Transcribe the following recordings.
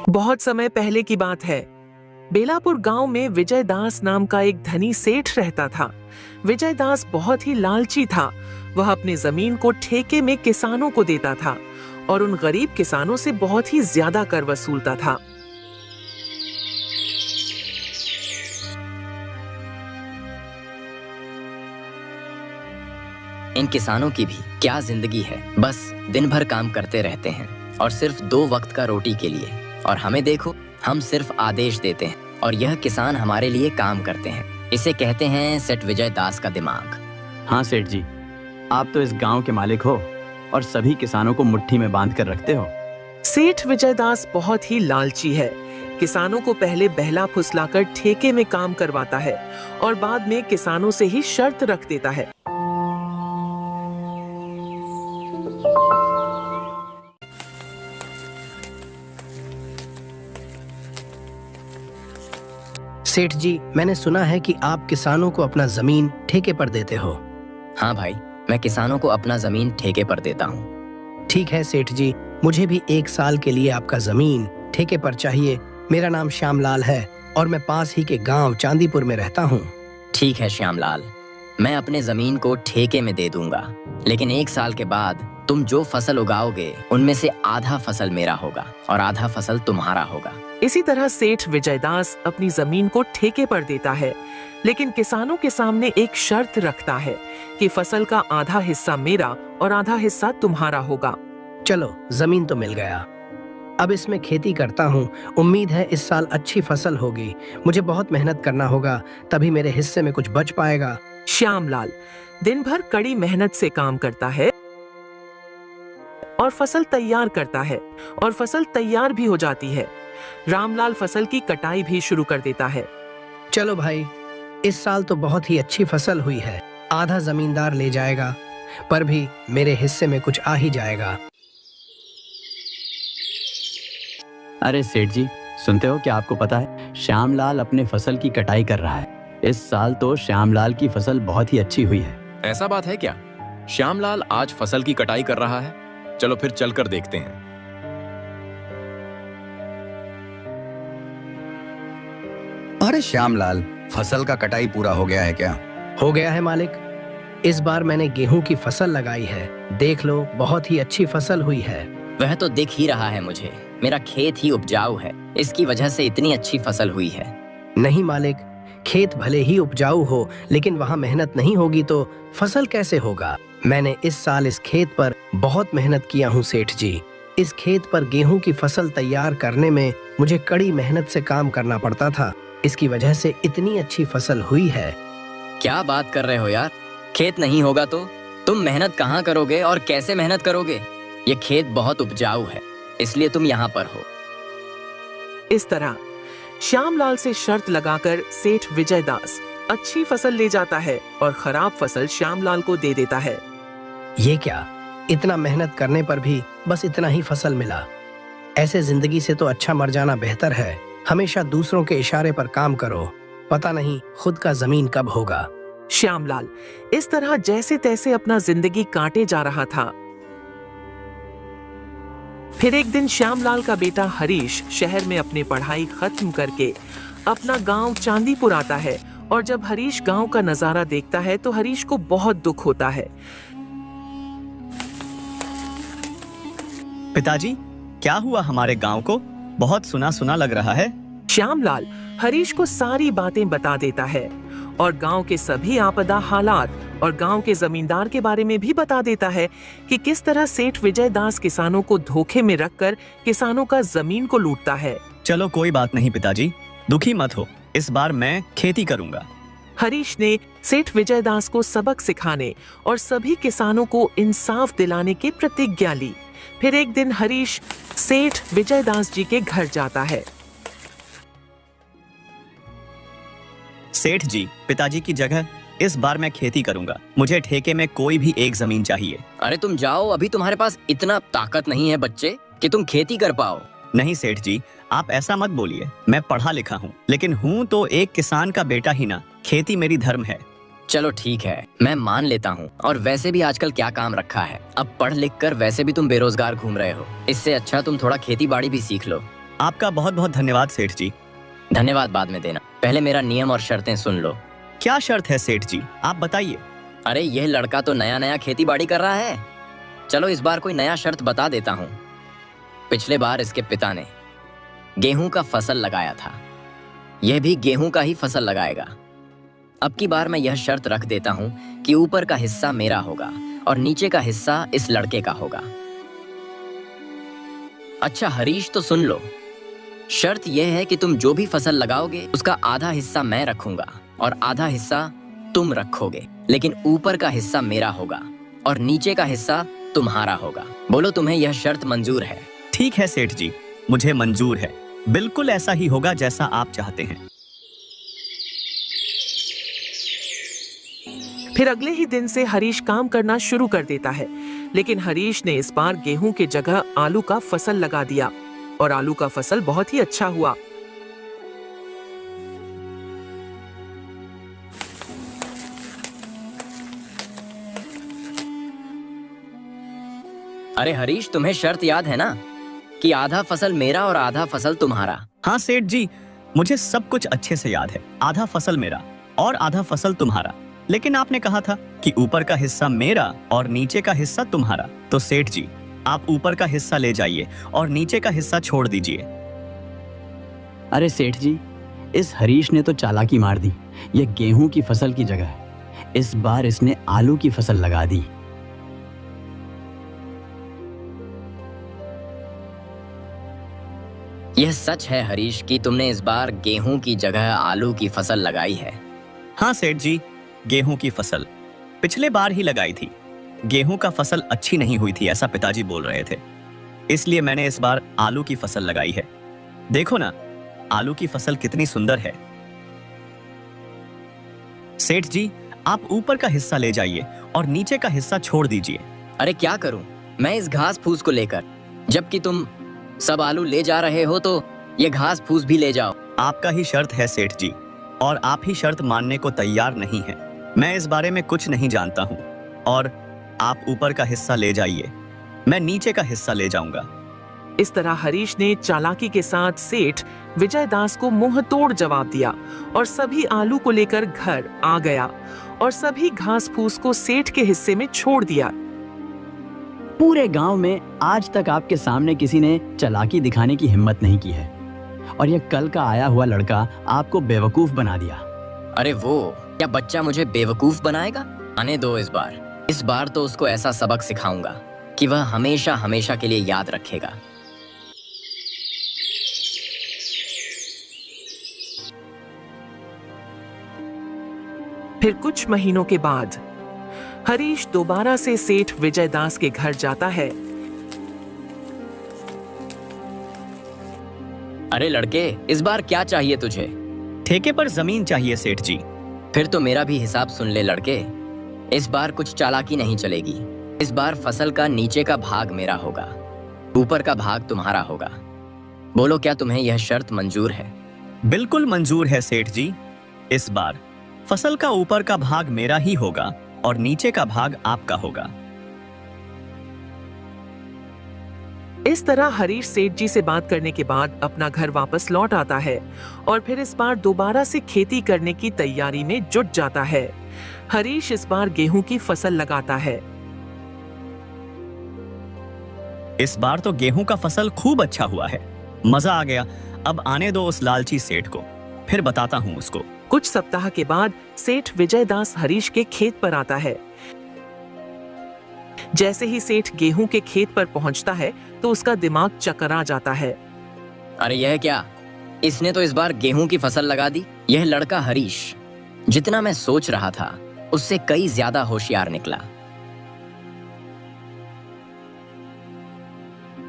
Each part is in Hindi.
बहुत समय पहले की बात है। बेलापुर गांव में विजय दास नाम का एक धनी सेठ रहता था। विजय दास बहुत ही लालची था। वह अपनी जमीन को ठेके में किसानों को देता था और उन गरीब किसानों से बहुत ही ज्यादा कर वसूलता था। इन किसानों की भी क्या जिंदगी है, बस दिन भर काम करते रहते हैं और सिर्फ 2 वक्त का रोटी के लिए। और हमें देखो, हम सिर्फ आदेश देते हैं और यह किसान हमारे लिए काम करते हैं। इसे कहते हैं सेठ विजय दास का दिमाग। हाँ सेठ जी, आप तो इस गांव के मालिक हो और सभी किसानों को मुट्ठी में बांध कर रखते हो। सेठ विजय दास बहुत ही लालची है। किसानों को पहले बहला फुसलाकर ठेके में काम करवाता है और बाद में किसानों से ही शर्त रख देता है। सेठ जी, मैंने सुना है कि आप किसानों को अपना जमीन ठेके पर देते हो। हाँ भाई, मैं किसानों को अपना जमीन ठेके पर देता हूँ। ठीक है सेठ जी, मुझे भी 1 साल के लिए आपका जमीन ठेके पर चाहिए। मेरा नाम श्यामलाल है और मैं पास ही के गांव चांदीपुर में रहता हूँ। ठीक है श्यामलाल, मैं अपने जमीन को ठेके में दे दूंगा, लेकिन 1 साल के बाद तुम जो फसल उगाओगे उनमें से आधा फसल मेरा होगा और आधा फसल तुम्हारा होगा। इसी तरह सेठ विजयदास अपनी जमीन को ठेके पर देता है, लेकिन किसानों के सामने एक शर्त रखता है कि फसल का आधा हिस्सा मेरा और आधा हिस्सा तुम्हारा होगा। चलो, जमीन तो मिल गया, अब इसमें खेती करता हूँ। उम्मीद है इस साल अच्छी फसल होगी। मुझे बहुत मेहनत करना होगा, तभी मेरे हिस्से में कुछ बच पाएगा। श्यामलाल दिन भर कड़ी मेहनत से काम करता है और फसल तैयार करता है और फसल तैयार भी हो जाती है। रामलाल फसल की कटाई भी शुरू कर देता है। चलो भाई, इस साल तो बहुत ही अच्छी फसल हुई है। आधा जमींदार ले जाएगा, पर भी मेरे हिस्से में कुछ आ ही जाएगा। अरे सेठ जी, सुनते हो क्या? आपको पता है श्यामलाल अपने फसल की कटाई कर रहा है। इस साल तो श्यामलाल की फसल बहुत ही अच्छी हुई है। ऐसा बात है क्या? श्यामलाल आज फसल की कटाई कर रहा है? चलो फिर चलकर देखते हैं। अरे श्यामलाल, फसल का कटाई पूरा हो गया है क्या? हो गया है मालिक। इस बार मैंने गेहूं की फसल लगाई है। देख लो, बहुत ही अच्छी फसल हुई है। वह तो दिख ही रहा है मुझे। मेरा खेत ही उपजाऊ है, इसकी वजह से इतनी अच्छी फसल हुई है। नहीं मालिक, खेत भले ही उपजाऊ हो, लेकिन वहाँ मेहनत नहीं होगी तो फसल कैसे होगा? मैंने इस साल इस खेत पर बहुत मेहनत किया हूँ सेठ जी। इस खेत पर गेहूं की फसल तैयार करने में मुझे कड़ी मेहनत से काम करना पड़ता था। इसकी वजह से इतनी अच्छी फसल हुई है। क्या बात कर रहे हो यार? खेत नहीं होगा तो तुम मेहनत कहाँ करोगे और कैसे मेहनत करोगे? ये खेत बहुत उपजाऊ है, इसलिए तुम यहाँ पर हो। इस तरह श्यामलाल से शर्त लगाकर सेठ विजयदास अच्छी फसल ले जाता है और खराब फसल श्यामलाल को दे देता है। ये क्या, इतना मेहनत करने पर भी बस इतना ही फसल मिला? ऐसे जिंदगी से तो अच्छा मर जाना बेहतर है। हमेशा दूसरों के इशारे पर काम करो, पता नहीं खुद का जमीन कब होगा। श्यामलाल इस तरह जैसे तैसे अपना जिंदगी काटे जा रहा था। फिर एक दिन श्यामलाल का बेटा हरीश शहर में अपनी पढ़ाई खत्म करके अपना गांव चांदीपुर आता है और जब हरीश गांव का नजारा देखता है तो हरीश को बहुत दुख होता है। पिताजी, क्या हुआ हमारे गांव को? बहुत सुना सुना लग रहा है। श्यामलाल हरीश को सारी बातें बता देता है और गांव के सभी आपदा हालात और गांव के जमींदार के बारे में भी बता देता है कि किस तरह सेठ विजयदास किसानों को धोखे में रखकर किसानों का जमीन को लूटता है। चलो कोई बात नहीं पिताजी, दुखी मत हो, इस बार मैं खेती करूंगा। हरीश ने सेठ विजयदास को सबक सिखाने और सभी किसानों को इंसाफ दिलाने की प्रतिज्ञा ली। फिर एक दिन हरीश सेठ विजयदास जी के घर जाता है। सेठ जी, पिताजी की जगह इस बार मैं खेती करूंगा। मुझे ठेके में कोई भी एक जमीन चाहिए। अरे तुम जाओ, अभी तुम्हारे पास इतना ताकत नहीं है बच्चे कि तुम खेती कर पाओ। नहीं सेठ जी, आप ऐसा मत बोलिए। मैं पढ़ा लिखा हूँ, लेकिन हूँ तो एक किसान का बेटा ही ना। खेती मेरी धर्म है। चलो ठीक है, मैं मान लेता हूँ। और वैसे भी आजकल क्या काम रखा है, अब पढ़ लिख कर वैसे भी तुम बेरोजगार घूम रहे हो। इससे अच्छा तुम थोड़ा खेती बाड़ी भी सीख लो। आपका बहुत बहुत धन्यवाद सेठ जी। धन्यवाद बाद में देना, पहले मेरा नियम और शर्तें सुन लो। क्या शर्त है सेठ जी, आप बताइए। अरे यह लड़का तो नया नया खेती बाड़ी कर रहा है। चलो इस बार कोई नया शर्त बता देता हूँ। पिछले बार इसके पिता ने गेहूं का फसल लगाया था, यह भी गेहूं का ही फसल लगाएगा। अब की बार मैं यह शर्त रख देता हूँ कि ऊपर का हिस्सा मेरा होगा और नीचे का हिस्सा इस लड़के का होगा। अच्छा हरीश, तो सुन लो, शर्त यह है कि तुम जो भी फसल लगाओगे उसका आधा हिस्सा मैं रखूंगा और आधा हिस्सा तुम रखोगे, लेकिन ऊपर का हिस्सा मेरा होगा और नीचे का हिस्सा तुम्हारा होगा। बोलो तुम्हें यह शर्त मंजूर है? ठीक है सेठ जी, मुझे मंजूर है। बिल्कुल ऐसा ही होगा जैसा आप चाहते हैं। फिर अगले ही दिन से हरीश काम करना शुरू कर देता है, लेकिन हरीश ने इस बार गेहूं के जगह आलू का फसल लगा दिया और आलू का फसल बहुत ही अच्छा हुआ। अरे हरीश, तुम्हें शर्त याद है ना कि आधा फसल मेरा और आधा फसल तुम्हारा? हाँ सेठ जी, मुझे सब कुछ अच्छे से याद है। आधा फसल मेरा और आधा फसल तुम्हारा, लेकिन आपने कहा था कि ऊपर का हिस्सा मेरा और नीचे का हिस्सा तुम्हारा। तो सेठ जी, आप ऊपर का हिस्सा ले जाइए और नीचे का हिस्सा छोड़ दीजिए। अरे सेठ जी, इस हरीश ने तो चालाकी मार दी। यह गेहूं की फसल की जगह इस बार इसने आलू की फसल लगा दी। यह सच है हरीश कि तुमने इस बार गेहूं की जगह आलू की फसल लगाई है। हाँ सेठ जी, गेहूं की फसल पिछले बार ही लगाई थी। गेहूं का फसल अच्छी नहीं हुई थी ऐसा पिताजी बोल रहे थे, इसलिए मैंने इस बार आलू की फसल लगाई है। देखो ना, आलू की फसल कितनी सुंदर है। सेठ जी, आप ऊपर का हिस्सा ले जाइए और नीचे का हिस्सा छोड़ दीजिए। अरे क्या करूं मैं इस घास फूस को लेकर, जबकि तुम सब आलू ले जा रहे हो, तो ये घास फूस भी ले जाओ। आपका ही शर्त है सेठ जी, और आप ही शर्त मानने को तैयार नहीं हैं। मैं इस बारे में कुछ नहीं जानता हूँ, और आप ऊपर का हिस्सा ले जाइए, मैं नीचे का हिस्सा ले जाऊंगा। इस तरह हरीश ने चालाकी के साथ सेठ विजय दास को मुंह तोड़ जवाब दिया और सभी आलू को लेकर घर आ गया और सभी घास फूस को सेठ के हिस्से में छोड़ दिया। पूरे गांव में आज तक आपके सामने किसी ने चालाकी दिखाने की हिम्मत नहीं की है, और यह कल का आया हुआ लड़का आपको बेवकूफ बना दिया। अरे वो क्या बच्चा मुझे बेवकूफ बनाएगा? आने दो इस बार तो उसको ऐसा सबक सिखाऊंगा कि वह हमेशा हमेशा के लिए याद रखेगा। फिर कुछ महीनों के बाद हरीश दोबारा से सेठ विजय दास के घर जाता है। अरे लड़के, इस बार क्या चाहिए तुझे? ठेके पर जमीन चाहिए सेठ जी। फिर तो मेरा भी हिसाब सुन ले लड़के, इस बार कुछ चालाकी नहीं चलेगी। इस बार फसल का नीचे का भाग मेरा होगा, ऊपर का भाग तुम्हारा होगा। बोलो क्या तुम्हें यह शर्त मंजूर है? बिल्कुल मंजूर है सेठ जी। इस बार फसल का ऊपर का भाग मेरा ही होगा और नीचे का भाग आपका होगा। इस तरह हरीश सेठ जी से बात करने के बाद अपना घर वापस लौट आता है और फिर इस बार दोबारा से खेती करने की तैयारी में जुट जाता है। हरीश इस बार गेहूं की फसल लगाता है। इस बार तो गेहूं का फसल खूब अच्छा हुआ है, मजा आ गया। अब आने दो उस लालची सेठ को, फिर बताता हूं उसको। कुछ सप्ताह के बाद सेठ विजय दास हरीश के खेत पर आता है। जैसे ही सेठ गेहूं के खेत पर पहुंचता है तो उसका दिमाग चकरा जाता है। अरे यह क्या, इसने तो इस बार गेहूं की फसल लगा दी। यह लड़का हरीश जितना मैं सोच रहा था उससे कई ज्यादा होशियार निकला।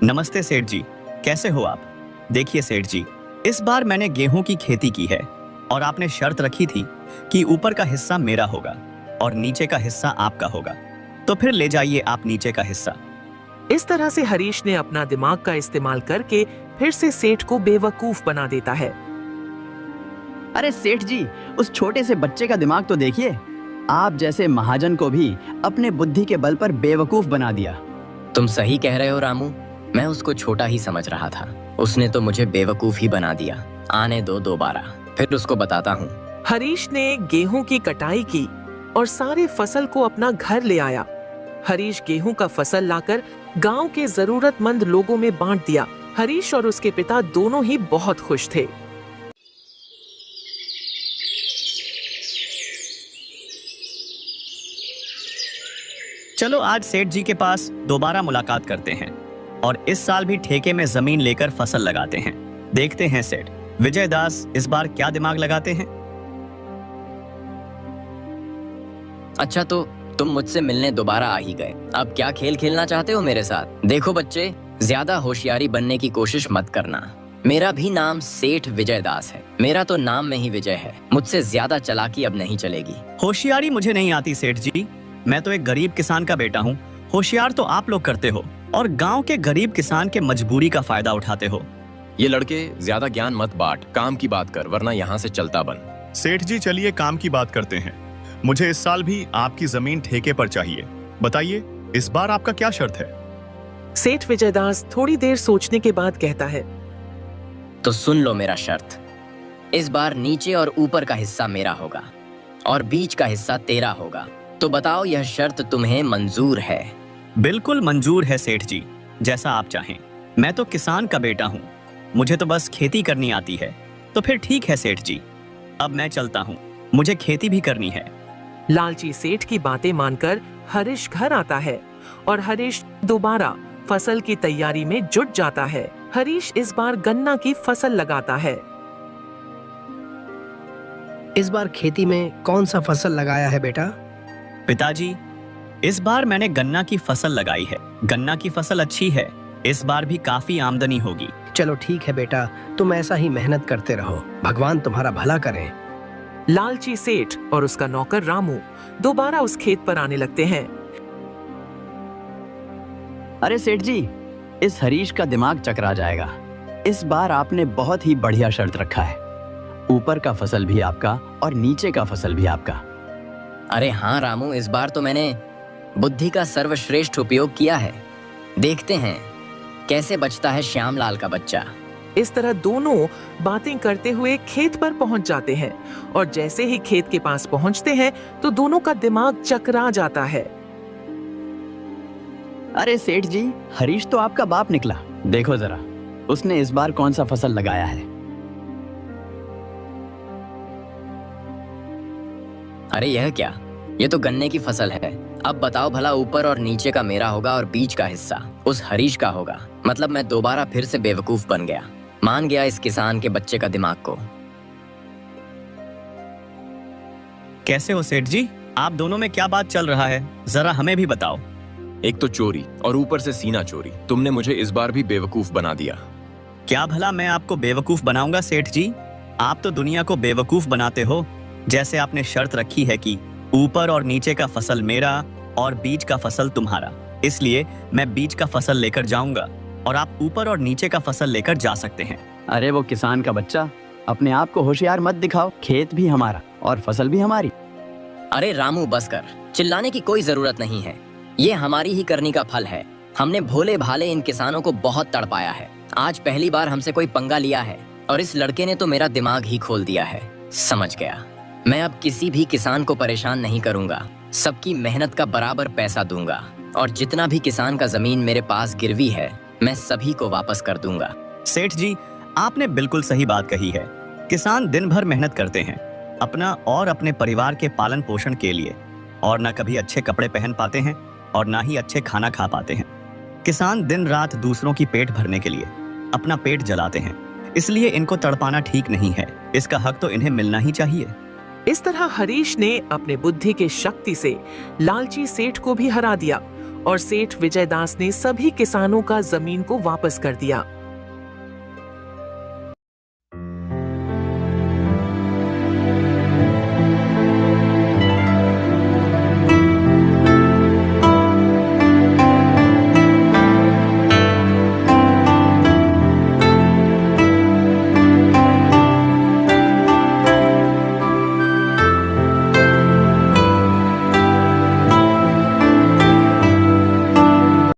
नमस्ते सेठ जी, कैसे हो आप? देखिए सेठ जी, इस बार मैंने गेहूं की खेती की है और आपने शर्त रखी थी कि ऊपर का हिस्सा मेरा होगा और नीचे का हिस्सा आपका होगा, तो फिर ले जाइए आप नीचे का हिस्सा। इस तरह से हरीश ने अपना दिमाग का इस्तेमाल करके फिर से सेठ को बेवकूफ बना देता है। अरे सेठ जी, उस छोटे से बच्चे का दिमाग तो देखिए। आप जैसे महाजन को भी अपने बुद्धि के बल पर बेवकूफ बना दिया। तुम सही कह रहे हो रामू, मैं उसको छोटा ही समझ रहा था। उसने तो मुझे बेवकूफ ही बना दिया। आने दो दोबारा, फिर उसको बताता हूँ। हरीश ने गेहूं की कटाई की और सारे फसल को अपना घर ले आया। हरीश गेहूं का फसल लाकर गांव के जरूरतमंद लोगों में बांट दिया। हरीश और उसके पिता दोनों ही बहुत खुश थे। चलो आज सेठ जी के पास दोबारा मुलाकात करते हैं और इस साल भी ठेके में जमीन लेकर फसल लगाते हैं। देखते हैं सेठ विजय दास इस बार क्या दिमाग लगाते हैं। अच्छा, तो तुम मुझसे मिलने दोबारा आ ही गए। अब क्या खेल खेलना चाहते हो मेरे साथ? देखो बच्चे, ज्यादा होशियारी बनने की कोशिश मत करना। मेरा भी नाम सेठ विजय दास है। मेरा तो नाम में ही विजय है। मुझसे ज्यादा चालाकी अब नहीं चलेगी। होशियारी मुझे नहीं आती सेठ जी, मैं तो एक गरीब किसान का बेटा हूँ। होशियार तो आप लोग करते हो और गांव के गरीब किसान के मजबूरी का फायदा उठाते हो। ये लड़के ज्यादा ज्ञान मत बांट, काम की बात कर, वरना यहाँ से चलता बन। सेठ जी चलिए काम की बात करते हैं। मुझे इस साल भी आपकी जमीन ठेके पर चाहिए। बताइए इस बार आपका क्या शर्त है? सेठ विजयदास थोड़ी देर सोचने के बाद कहता है, तो सुन लो मेरा शर्त। इस बार नीचे और ऊपर का हिस्सा मेरा होगा और बीच का हिस्सा तेरा होगा। तो बताओ, यह शर्त तुम्हें मंजूर है? बिल्कुल मंजूर है सेठ जी, जैसा आप चाहें। मैं तो किसान का बेटा हूँ, मुझे तो बस खेती करनी आती है। तो फिर ठीक है सेठ जी, अब मैं चलता हूँ, मुझे खेती भी करनी है। लालची सेठ की बातें मानकर हरीश घर आता है और हरीश दोबारा फसल की तैयारी में जुट जाता है। हरीश इस बार गन्ना की फसल लगाता है। इस बार खेती में कौन सा फसल लगाया है बेटा? पिताजी, इस बार मैंने गन्ना की फसल लगाई है। गन्ना की फसल अच्छी है, इस बार भी काफी आमदनी होगी। चलो ठीक है बेटा, तुम ऐसा ही मेहनत करते रहो, भगवान तुम्हारा भला करें। लालची सेठ और उसका नौकर रामू दोबारा उस खेत पर आने लगते हैं। अरे सेठ जी, इस हरीश का दिमाग चकरा जाएगा। इस बार आपने बहुत ही बढ़िया शर्त रखा है। ऊपर का फसल भी आपका और नीचे का फसल भी आपका। अरे हाँ रामू, इस बार तो मैंने बुद्धि का सर्वश्रेष्ठ उपयोग किया है। देखते हैं कैसे बचता है श्यामलाल का बच्चा। इस तरह दोनों बातें करते हुए खेत पर पहुंच जाते हैं और जैसे ही खेत के पास पहुंचते हैं तो दोनों का दिमाग चकरा जाता है। अरे सेठ जी, हरीश तो आपका बाप निकला। देखो जरा, उसने इस बार कौन सा फसल लगाया है। अरे यह क्या, ये तो गन्ने की फसल है। अब बताओ भला, ऊपर और नीचे का मेरा होगा और बीच का हिस्सा उस हरीश का होगा। मतलब मैं दोबारा फिर से बेवकूफ बन गया, मान गया इस किसान के बच्चे का दिमाग को। कैसे हो सेठ जी, आप दोनों में क्या बात चल रहा है, जरा हमें भी बताओ। एक तो चोरी और ऊपर से सीना चोरी। तुमने मुझे इस बार भी बेवकूफ बना दिया। क्या भला मैं आपको बेवकूफ बनाऊंगा सेठ जी? आप तो दुनिया को बेवकूफ बनाते हो। जैसे आपने शर्त रखी है कि ऊपर और नीचे का फसल मेरा और बीच का फसल तुम्हारा, इसलिए मैं बीच का फसल लेकर जाऊंगा और आप ऊपर और नीचे का फसल लेकर जा सकते हैं। अरे वो किसान का बच्चा, अपने आप को होशियार मत दिखाओ। खेत भी हमारा और फसल भी हमारी। अरे रामू बस कर, चिल्लाने की कोई जरूरत नहीं है। ये हमारी ही करनी का फल है। हमने भोले भाले इन किसानों को बहुत तड़पाया है। आज पहली बार हमसे कोई पंगा लिया है और इस लड़के ने तो मेरा दिमाग ही खोल दिया है। समझ गया, मैं अब किसी भी किसान को परेशान नहीं करूंगा। सबकी मेहनत का बराबर पैसा दूंगा और जितना भी किसान का जमीन मेरे पास गिरवी है मैं सभी को वापस कर दूंगा। सेठ जी, आपने बिल्कुल सही बात कही है। किसान दिन भर मेहनत करते हैं अपना और अपने परिवार के पालन पोषण के लिए, और ना कभी अच्छे कपड़े पहन पाते हैं और ना ही अच्छे खाना खा पाते हैं। किसान दिन रात दूसरों की पेट भरने के लिए अपना पेट जलाते हैं, इसलिए इनको तड़पाना ठीक नहीं है। इसका हक तो इन्हें मिलना ही चाहिए। इस तरह हरीश ने अपने बुद्धि की शक्ति से लालची सेठ को भी हरा दिया और सेठ विजयदास ने सभी किसानों का जमीन को वापस कर दिया।